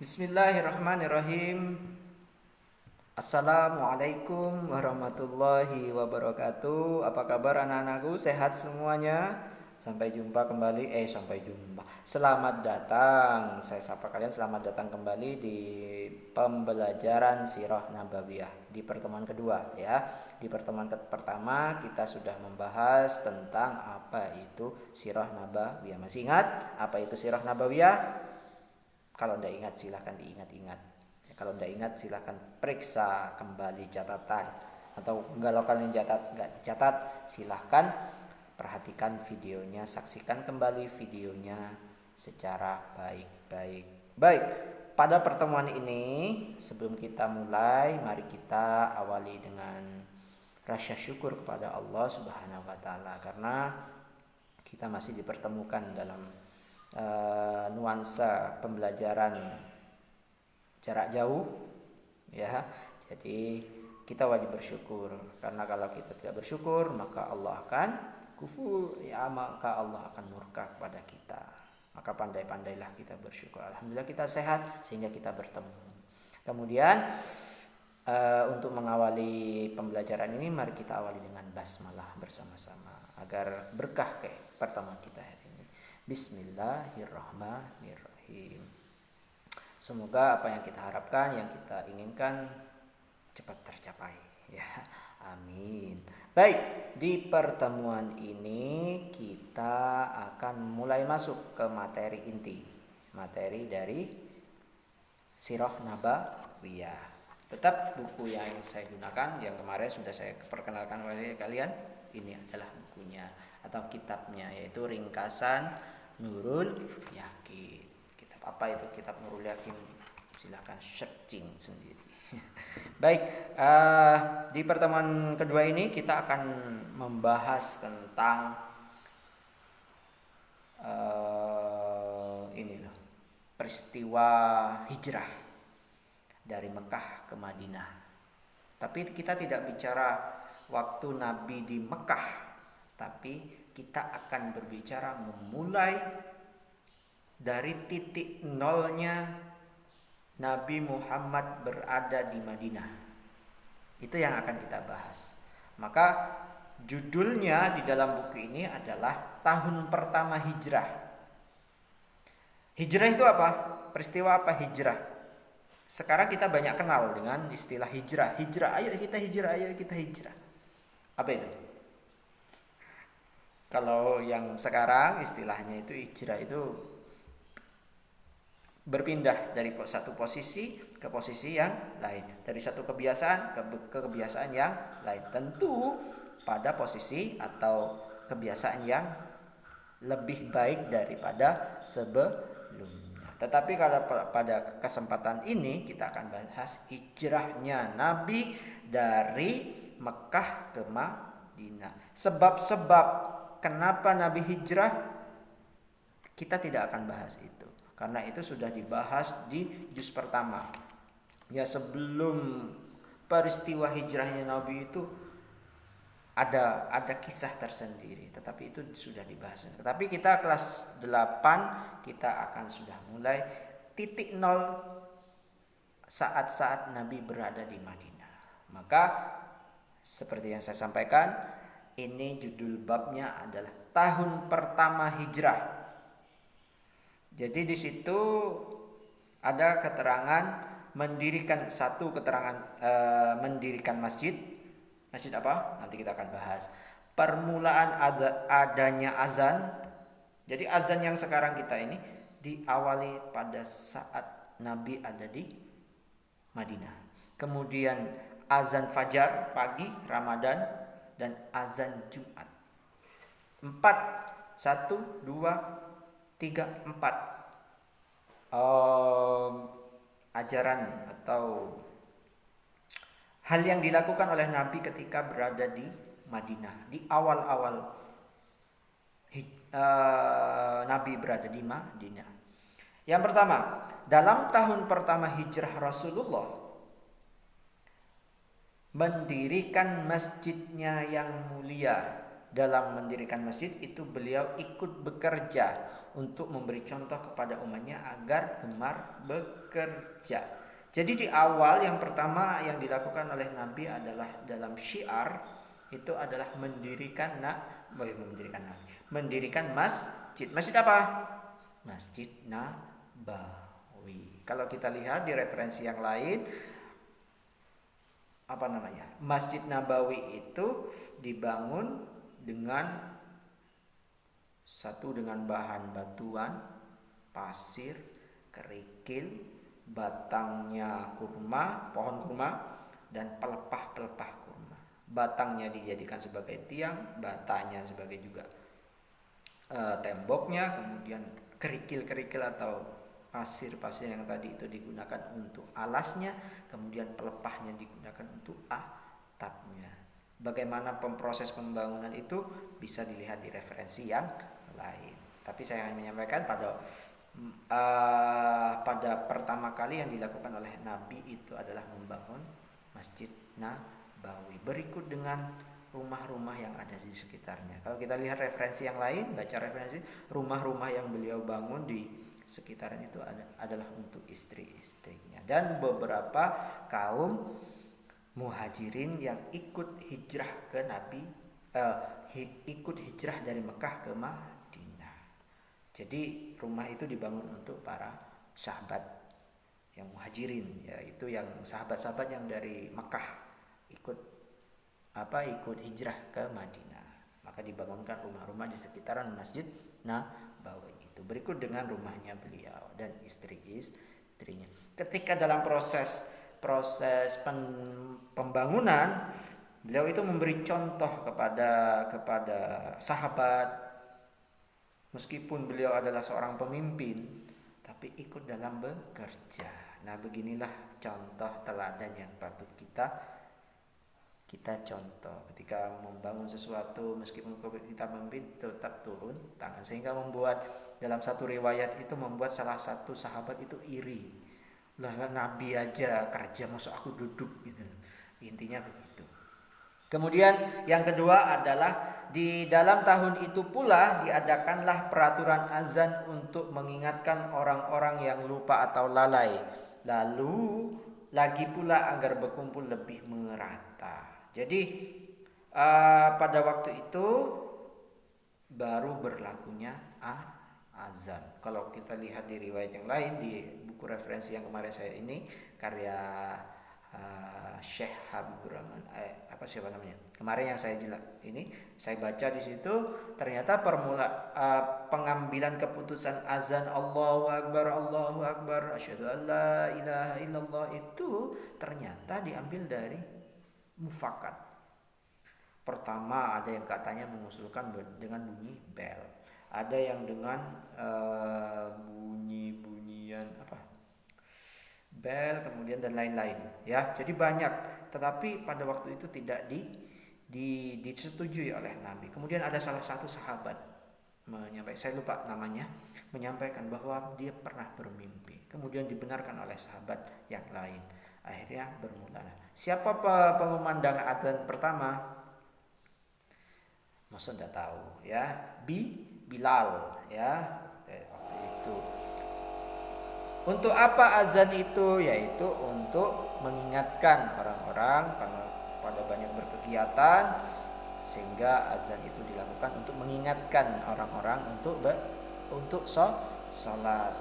Bismillahirrahmanirrahim. Assalamualaikum warahmatullahi wabarakatuh. Apa kabar anak-anakku? Sehat semuanya? Selamat datang. Saya sapa kalian selamat datang kembali di pembelajaran Sirah Nabawiyah di pertemuan kedua ya. Di pertemuan pertama kita sudah membahas tentang apa itu Sirah Nabawiyah. Masih ingat apa itu Sirah Nabawiyah? Kalau tidak ingat silahkan diingat-ingat. Kalau tidak ingat silahkan periksa kembali catatan. Atau kalau kalian nggak catat silahkan perhatikan videonya, saksikan kembali videonya secara baik-baik. Baik, pada pertemuan ini sebelum kita mulai, mari kita awali dengan rasa syukur kepada Allah Subhanahu wa taala karena kita masih dipertemukan dalam nuansa pembelajaran jarak jauh ya. Jadi kita wajib bersyukur karena kalau kita tidak bersyukur maka Allah akan kufur ya, maka Allah akan murka kepada kita. Maka pandai-pandailah kita bersyukur. Alhamdulillah kita sehat sehingga kita bertemu. Kemudian untuk mengawali pembelajaran ini mari kita awali dengan basmalah bersama-sama agar berkah kayak pertemuan kita hari ini. Bismillahirrahmanirrahim. Semoga apa yang kita harapkan, yang kita inginkan cepat tercapai ya. Amin. Baik, di pertemuan ini kita akan mulai masuk ke materi inti. Materi dari Sirah Nabawiyah. Tetap buku yang saya gunakan yang kemarin sudah saya perkenalkan oleh kalian, ini adalah bukunya atau kitabnya, yaitu ringkasan Nurul Yakin. Kitab apa itu kitab Nurul Yakin? Silahkan searching sendiri. Baik, di pertemuan kedua ini kita akan membahas tentang peristiwa hijrah dari Mekah ke Madinah. Tapi kita tidak bicara waktu Nabi di Mekah, tapi kita akan berbicara memulai dari titik nolnya Nabi Muhammad berada di Madinah. Itu yang akan kita bahas. Maka judulnya di dalam buku ini adalah tahun pertama hijrah. Hijrah itu apa? Peristiwa apa hijrah? Sekarang kita banyak kenal dengan istilah hijrah. Hijrah, ayo kita hijrah, ayo kita hijrah. Apa itu? Kalau yang sekarang istilahnya itu hijrah itu berpindah dari satu posisi ke posisi yang lain, dari satu kebiasaan ke kebiasaan yang lain, tentu pada posisi atau kebiasaan yang lebih baik daripada sebelumnya. Tetapi kalau pada kesempatan ini kita akan bahas hijrahnya Nabi dari Mekah ke Madinah. Sebab-sebab kenapa Nabi hijrah kita tidak akan bahas itu, karena itu sudah dibahas di juz pertama. Ya, sebelum peristiwa hijrahnya Nabi itu ada kisah tersendiri, tetapi itu sudah dibahas. Tetapi kita kelas 8 kita akan sudah mulai titik nol saat-saat Nabi berada di Madinah. Maka seperti yang saya sampaikan, ini judul babnya adalah tahun pertama hijrah. Jadi di situ ada keterangan mendirikan mendirikan masjid. Masjid apa? Nanti kita akan bahas. Permulaan adanya azan. Jadi azan yang sekarang kita ini diawali pada saat Nabi ada di Madinah. Kemudian azan fajar pagi Ramadan dan azan Jumat. 4, 1, 2, 3, 4 ajaran atau hal yang dilakukan oleh Nabi ketika berada di Madinah, di awal-awal Nabi berada di Madinah. Yang pertama, dalam tahun pertama hijrah Rasulullah mendirikan masjidnya yang mulia dalam mendirikan masjid itu beliau ikut bekerja untuk memberi contoh kepada umatnya agar gemar bekerja. Jadi di awal yang pertama yang dilakukan oleh Nabi adalah dalam syiar itu adalah mendirikan masjid. Masjid apa? Masjid Nabawi. Kalau kita lihat di referensi yang lain, Masjid Nabawi itu dibangun dengan bahan batuan, pasir, kerikil, batangnya pohon kurma, dan pelepah kurma. Batangnya dijadikan sebagai tiang, batanya sebagai juga temboknya, kemudian kerikil atau pasir yang tadi itu digunakan untuk alasnya, kemudian pelepahnya digunakan untuk atapnya. Bagaimana proses pembangunan itu bisa dilihat di referensi yang lain. Tapi saya hanya menyampaikan pada pertama kali yang dilakukan oleh Nabi itu adalah membangun Masjid Nabawi. Berikut dengan rumah-rumah yang ada di sekitarnya. Kalau kita lihat referensi yang lain, baca referensi, rumah-rumah yang beliau bangun di sekitaran itu adalah untuk istri-istrinya dan beberapa kaum muhajirin yang ikut hijrah ke ikut hijrah dari Mekah ke Madinah. Jadi rumah itu dibangun untuk para sahabat yang muhajirin, yaitu yang sahabat-sahabat yang dari Mekah ikut hijrah ke Madinah. Maka dibangunkan rumah-rumah di sekitaran Masjid Nabawi itu. Berikut dengan rumahnya beliau dan istri-istrinya. Ketika dalam proses pembangunan, beliau itu memberi contoh kepada sahabat. Meskipun beliau adalah seorang pemimpin, tapi ikut dalam bekerja. Nah, beginilah contoh teladan yang patut kita contoh ketika membangun sesuatu. Meskipun kita memimpin, tetap turun tangan, sehingga membuat dalam satu riwayat itu membuat salah satu sahabat itu iri. Lah Nabi aja kerja, masa aku duduk gitu. Intinya begitu. Kemudian yang kedua adalah di dalam tahun itu pula diadakanlah peraturan azan untuk mengingatkan orang-orang yang lupa atau lalai. Lalu lagi pula agar berkumpul lebih merata. Jadi pada waktu itu baru berlakunya azan. Kalau kita lihat di riwayat yang lain, di buku referensi yang kemarin saya ini, karya Syekh Habibur Rahman, kemarin yang saya baca di situ, ternyata pengambilan keputusan azan Allahu Akbar, asyhadu an la ilaha illallah itu ternyata diambil dari mufakat. Pertama ada yang katanya mengusulkan dengan bunyi bel, ada yang dengan bunyian bel, kemudian dan lain-lain, ya. Jadi banyak, tetapi pada waktu itu tidak disetujui oleh Nabi. Kemudian ada salah satu sahabat menyampaikan, saya lupa namanya, menyampaikan bahwa dia pernah bermimpi. Kemudian dibenarkan oleh sahabat yang lain. Akhirnya bermulalah. Siapa pengumandang adzan pertama? Masa tidak tahu, ya. Bilal, ya. Waktu itu. Untuk apa azan itu? Yaitu untuk mengingatkan orang-orang karena pada banyak berkegiatan, sehingga azan itu dilakukan untuk mengingatkan orang-orang untuk sholat.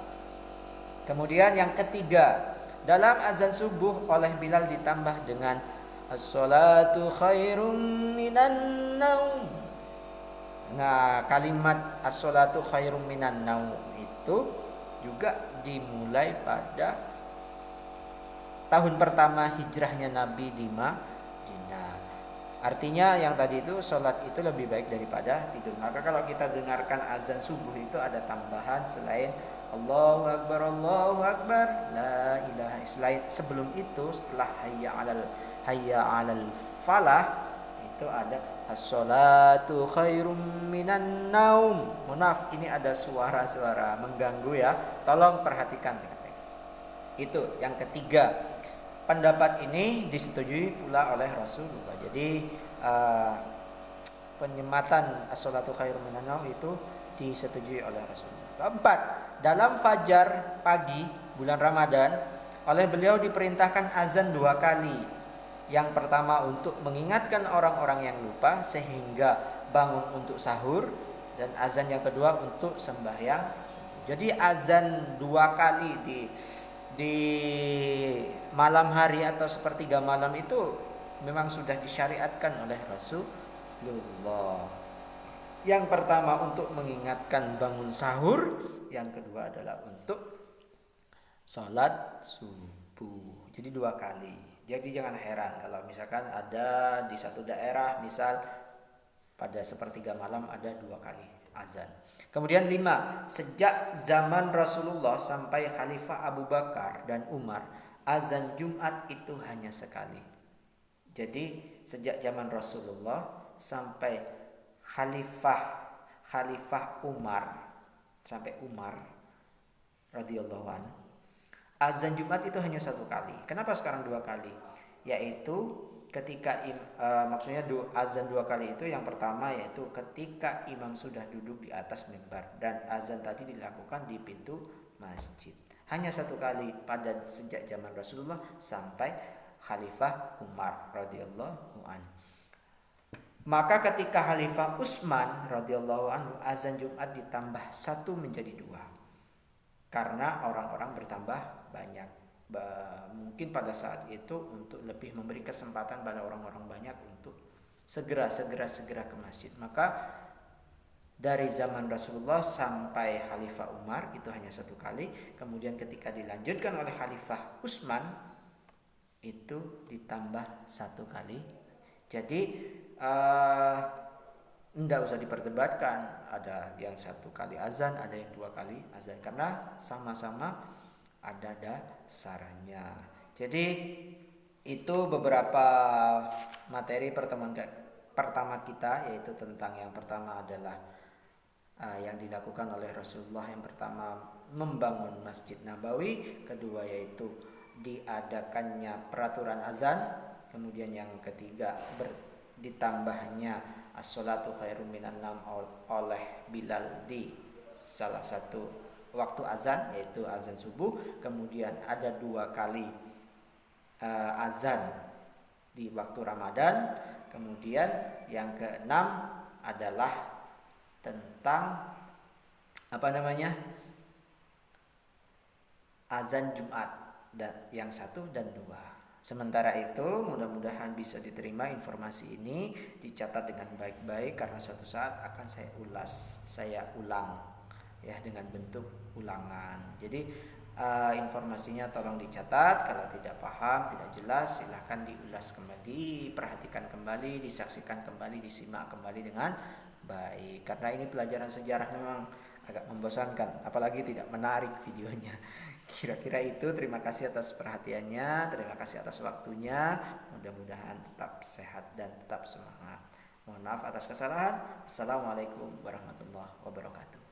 Kemudian yang ketiga, dalam azan subuh oleh Bilal ditambah dengan as-salatu khairum minan naum. Nah, kalimat as-salatu khairum minan naum itu juga dimulai pada tahun pertama hijrahnya Nabi di Madinah. Artinya yang tadi itu sholat itu lebih baik daripada tidur. Maka kalau kita dengarkan azan subuh itu ada tambahan selain Allahu Akbar, la ilaha illallah. Sebelum itu, setelah hayya 'alal falah itu ada as-salatu khairum minan naum. Maaf, ini ada suara-suara mengganggu ya. Tolong perhatikan. Itu yang ketiga. Pendapat ini disetujui pula oleh Rasulullah. Jadi penyematan as-salatu khairum minan naum itu disetujui oleh Rasulullah. Keempat, dalam fajar pagi bulan Ramadan oleh beliau diperintahkan azan 2 kali. Yang pertama untuk mengingatkan orang-orang yang lupa sehingga bangun untuk sahur, dan azan yang kedua untuk sembahyang. Jadi azan 2 kali di malam hari atau sepertiga malam itu memang sudah disyariatkan oleh Rasulullah. Yang pertama untuk mengingatkan bangun sahur, yang kedua adalah untuk sholat subuh. Jadi 2 kali. Jadi jangan heran kalau misalkan ada di satu daerah, misal pada sepertiga malam ada 2 kali azan. Kemudian 5, sejak zaman Rasulullah sampai Khalifah Abu Bakar dan Umar, azan Jumat itu hanya sekali. Jadi sejak zaman Rasulullah sampai Khalifah Umar, sampai Umar radhiyallahu an, azan Jumat itu hanya 1 kali. Kenapa sekarang 2 kali? Yaitu ketika maksudnya azan 2 kali itu, yang pertama yaitu ketika imam sudah duduk di atas mimbar, dan azan tadi dilakukan di pintu masjid. Hanya 1 kali pada sejak zaman Rasulullah sampai Khalifah Umar radhiyallahu an. Maka ketika Khalifah Utsman radhiyallahu anhu, azan Jumat ditambah 1 menjadi 2. Karena orang-orang bertambah banyak. Mungkin pada saat itu untuk lebih memberi kesempatan pada orang-orang banyak untuk segera ke masjid. Maka dari zaman Rasulullah sampai Khalifah Umar itu hanya 1 kali. Kemudian ketika dilanjutkan oleh Khalifah Utsman itu ditambah 1 kali. Jadi tidak usah diperdebatkan, ada yang 1 kali azan, ada yang 2 kali azan, karena sama-sama ada dasarnya. Jadi itu beberapa materi pertemuan pertama kita, yaitu tentang yang pertama adalah yang dilakukan oleh Rasulullah. Yang pertama membangun Masjid Nabawi, kedua yaitu diadakannya peraturan azan, kemudian yang ketiga ditambahnya as-salatu khairum minan naum oleh Bilal di salah satu waktu azan, yaitu azan subuh. Kemudian ada 2 kali azan di waktu Ramadan. Kemudian yang keenam adalah tentang azan Jumat, dan yang 1 dan 2. Sementara itu mudah-mudahan bisa diterima informasi ini, dicatat dengan baik-baik karena suatu saat akan saya ulang ya, dengan bentuk ulangan. Jadi informasinya tolong dicatat, kalau tidak paham, tidak jelas silahkan diulas kembali, perhatikan kembali, disaksikan kembali, disimak kembali dengan baik. Karena ini pelajaran sejarah memang agak membosankan, apalagi tidak menarik videonya. Kira-kira itu. Terima kasih atas perhatiannya, terima kasih atas waktunya. Mudah-mudahan tetap sehat dan tetap semangat. Mohon maaf atas kesalahan. Assalamualaikum warahmatullahi wabarakatuh.